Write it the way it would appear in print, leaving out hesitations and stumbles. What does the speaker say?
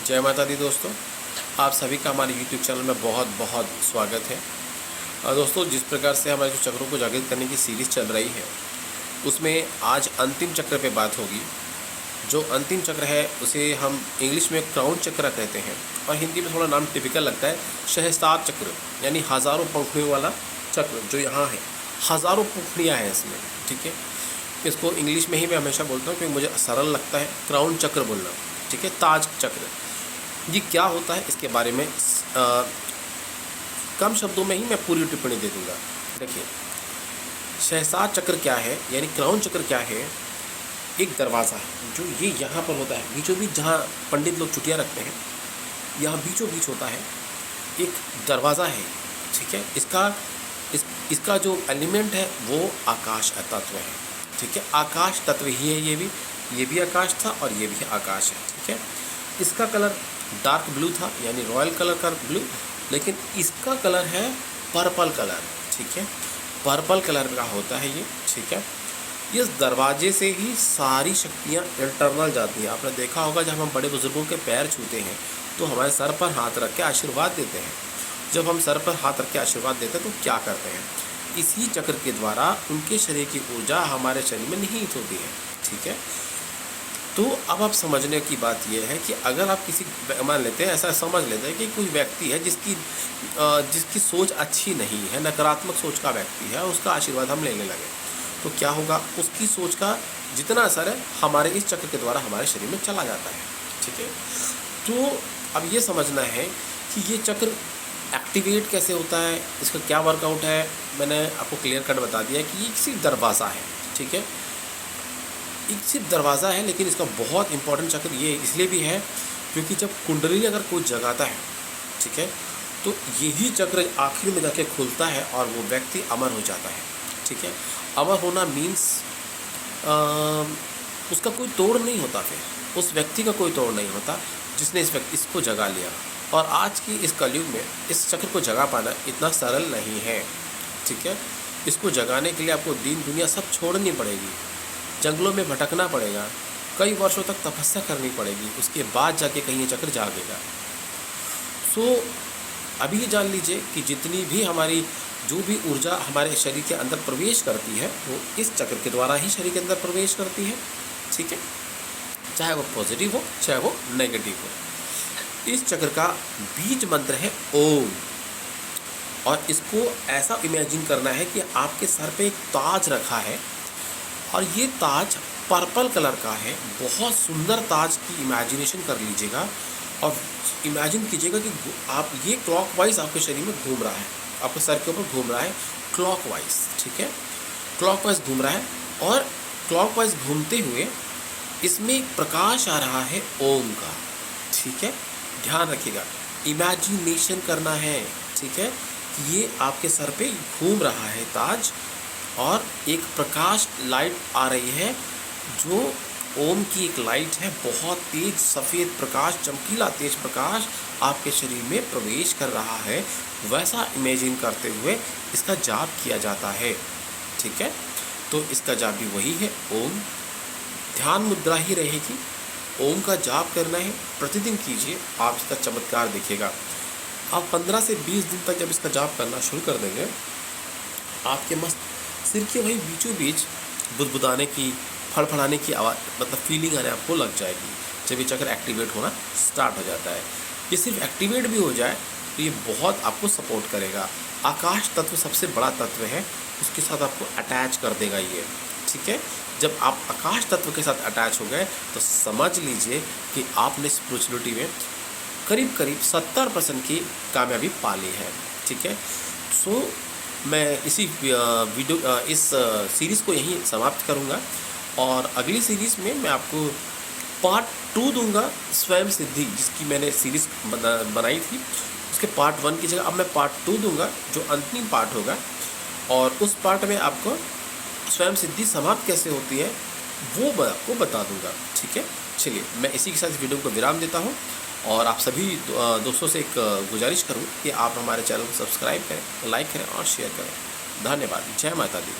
जय माता दी दोस्तों, आप सभी का हमारे YouTube चैनल में बहुत बहुत स्वागत है। दोस्तों, जिस प्रकार से हमारे जो चक्रों को जागृत करने की सीरीज़ चल रही है उसमें आज अंतिम चक्र पे बात होगी। जो अंतिम चक्र है उसे हम इंग्लिश में क्राउन चक्र कहते हैं और हिंदी में थोड़ा नाम टिपिकल लगता है, सहस्त्रार चक्र, यानी हज़ारों पंखुड़ियों वाला चक्र जो यहाँ है। हज़ारों पंखुड़ियाँ हैं इसमें, ठीक है। इसको इंग्लिश में ही मैं हमेशा बोलता हूँ क्योंकि मुझे सरल लगता है क्राउन चक्र बोलना, ठीक है। ताज चक्र ये क्या होता है इसके बारे में कम शब्दों में ही मैं पूरी टिप्पणी दे दूंगा। देखिए, सहस्त्रार चक्र क्या है, यानी क्राउन चक्र क्या है। एक दरवाज़ा है जो ये यहाँ पर होता है, बीचों बीच, जहाँ पंडित लोग चुटिया रखते हैं, यहाँ बीचों बीच होता है एक दरवाज़ा है, ठीक है। इसका जो एलिमेंट है वो आकाश तत्व है, ठीक है। आकाश तत्व ही है, ये भी आकाश था और ये भी आकाश है, ठीक है। इसका कलर डार्क ब्लू था, यानी रॉयल कलर का ब्लू, लेकिन इसका कलर है पर्पल कलर, ठीक है। पर्पल कलर का होता है ये, ठीक है। इस दरवाजे से ही सारी शक्तियाँ इंटरनल जाती हैं। आपने देखा होगा जब हम बड़े बुजुर्गों के पैर छूते हैं तो हमारे सर पर हाथ रख के आशीर्वाद देते हैं। जब हम सर पर हाथ रख के आशीर्वाद देते हैं तो क्या करते हैं, इसी चक्र के द्वारा उनके शरीर की ऊर्जा हमारे शरीर में निहित होती है, ठीक है। तो अब आप समझने की बात यह है कि अगर आप किसी, मान लेते हैं, ऐसा समझ लेते हैं कि कोई व्यक्ति है जिसकी सोच अच्छी नहीं है, नकारात्मक सोच का व्यक्ति है, उसका आशीर्वाद हम लेने लगे तो क्या होगा, उसकी सोच का जितना असर है हमारे इस चक्र के द्वारा हमारे शरीर में चला जाता है, ठीक है। तो अब ये समझना है कि ये चक्र एक्टिवेट कैसे होता है, इसका क्या वर्कआउट है। मैंने आपको क्लियर कट बता दिया कि ये सिर्फ दरवाज़ा है, ठीक है। एक सिर्फ दरवाज़ा है, लेकिन इसका बहुत इंपॉर्टेंट चक्र ये इसलिए भी है क्योंकि जब कुंडली अगर कोई जगाता है, ठीक है, तो यही चक्र आखिर में जाके खुलता है और वो व्यक्ति अमर हो जाता है, ठीक है। अमर होना मीन्स उसका कोई तोड़ नहीं होता, फिर उस व्यक्ति का कोई तोड़ नहीं होता जिसने इसको जगा लिया। और आज की इस कलयुग में इस चक्र को जगा पाना इतना सरल नहीं है, ठीक है। इसको जगाने के लिए आपको दीन दुनिया सब छोड़नी पड़ेगी, जंगलों में भटकना पड़ेगा, कई वर्षों तक तपस्या करनी पड़ेगी, उसके बाद जाके कहीं ये चक्र जागेगा। सो अभी ये जान लीजिए कि जितनी भी हमारी जो भी ऊर्जा हमारे शरीर के अंदर प्रवेश करती है वो इस चक्र के द्वारा ही शरीर के अंदर प्रवेश करती है, ठीक है। चाहे वो पॉजिटिव हो चाहे वो नेगेटिव हो। इस चक्र का बीज मंत्र है ओम, और इसको ऐसा इमेजिन करना है कि आपके सर पे एक ताज रखा है और ये ताज पर्पल कलर का है। बहुत सुंदर ताज की इमेजिनेशन कर लीजिएगा और इमेजिन कीजिएगा कि आप ये क्लॉकवाइज आपके शरीर में घूम रहा है, आपके सर के ऊपर घूम रहा है क्लॉकवाइज, ठीक है। क्लॉकवाइज घूम रहा है और क्लॉकवाइज घूमते हुए इसमें एक प्रकाश आ रहा है ओम का, ठीक है। ध्यान रखिएगा, इमेजिनेशन करना है, ठीक है। ये आपके सर पे घूम रहा है ताज और एक प्रकाश लाइट आ रही है जो ओम की एक लाइट है, बहुत तेज सफ़ेद प्रकाश, चमकीला तेज प्रकाश आपके शरीर में प्रवेश कर रहा है। वैसा इमेजिन करते हुए इसका जाप किया जाता है, ठीक है। तो इसका जाप भी वही है ओम, ध्यान मुद्रा ही रहेगी, ओम का जाप करना है, प्रतिदिन कीजिए, आप इसका चमत्कार देखिएगा। आप 15 से 20 दिन तक जब इसका जाप करना शुरू कर देंगे, आपके मस्त सिर के वही बीचों बीच बुदबुदाने की, फड़फड़ाने की आवाज़, मतलब फीलिंग आने आपको लग जाएगी जब ये चक्र एक्टिवेट होना स्टार्ट हो जाता है। ये सिर्फ एक्टिवेट भी हो जाए तो ये बहुत आपको सपोर्ट करेगा। आकाश तत्व सबसे बड़ा तत्व है, उसके साथ आपको अटैच कर देगा ये, ठीक है। जब आप आकाश तत्व के साथ अटैच हो गए तो समझ लीजिए कि आपने स्पिरिचुअलिटी में करीब करीब 70% की कामयाबी पा ली है, ठीक है। सो मैं इसी इस सीरीज़ को यहीं समाप्त करूंगा और अगली सीरीज़ में मैं आपको पार्ट 2 दूंगा, स्वयं सिद्धि, जिसकी मैंने सीरीज़ बनाई थी उसके पार्ट 1 की जगह अब मैं पार्ट 2 दूंगा जो अंतिम पार्ट होगा, और उस पार्ट में आपको स्वयं सिद्धि समाप्त कैसे होती है वो मैं आपको बता दूंगा, ठीक है। चलिए, मैं इसी के साथ वीडियो को विराम देता हूँ और आप सभी दोस्तों से एक गुजारिश करूँ कि आप हमारे चैनल को सब्सक्राइब करें, लाइक करें और शेयर करें। धन्यवाद। जय माता दी।